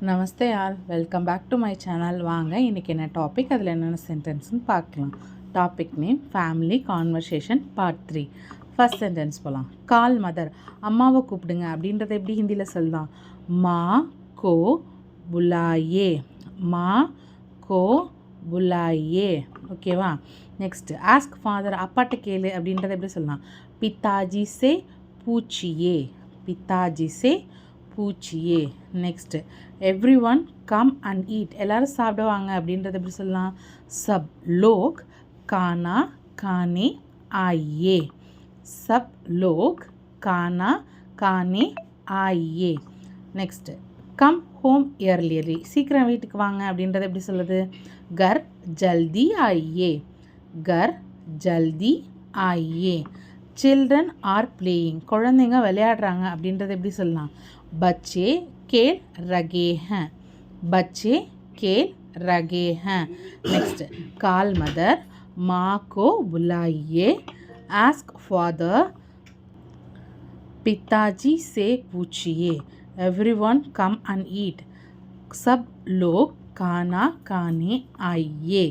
Namaste all, welcome back to my channel. வாங்க இன்றைக்கி என்ன டாபிக், அதில் என்னென்ன சென்டென்ஸ்னு பார்க்கலாம். Topic name family conversation part 3. First sentence போகலாம். கால் மதர், அம்மாவை கூப்பிடுங்க அப்படின்றத எப்படி ஹிந்தியில் சொல்லலாம்? மா கோ புலாயே, மா கோ புலாயே. ஓகேவா? நெக்ஸ்ட் ஆஸ்க் ஃபாதர், அப்பாட்ட கேளு அப்படின்றத எப்படி சொல்லலாம்? பிதாஜி சே பூச்சியே, பிதாஜி சே பூச்சியே. Next everyone come and eat, எல்லோரும் சாப்பிடுவாங்க அப்படின்றத எப்படி சொல்லலாம்? சப் லோக் கானா கானே ஆயே, சப் லோக் கானா கானே ஆயே. நெக்ஸ்ட் கம் ஹோம் இயர்லியர்லி, சீக்கிரம் வீட்டுக்கு வாங்க அப்படின்றத எப்படி சொல்லுது? கர் ஜல்தி ஆயே, கர் ஜல்தி ஆயே. சில்ட்ரன் ஆர் பிளேயிங், குழந்தைங்க விளையாடுறாங்க அப்படின்றத எப்படி சொல்லலாம்? பச்சே கேல் ரகே ஹேன், பச்சே கேல் ரகே ஹேன். நெக்ஸ்ட் கால் மதர், माँ को बुलाइए, आस्क फादर, पिताजी से पूछिए, एवरीवन कम एंड ईट, सब लोग खाना खाने आइए,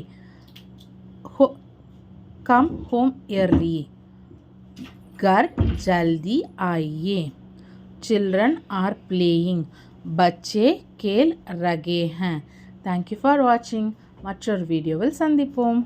कम होम अर्ली, घर जल्दी आइए, चिल्ड्रन आर प्लेइंग, बच्चे खेल रहे हैं. Thank you for watching. மற்றொரு வீடியோவில் சந்திப்போம்.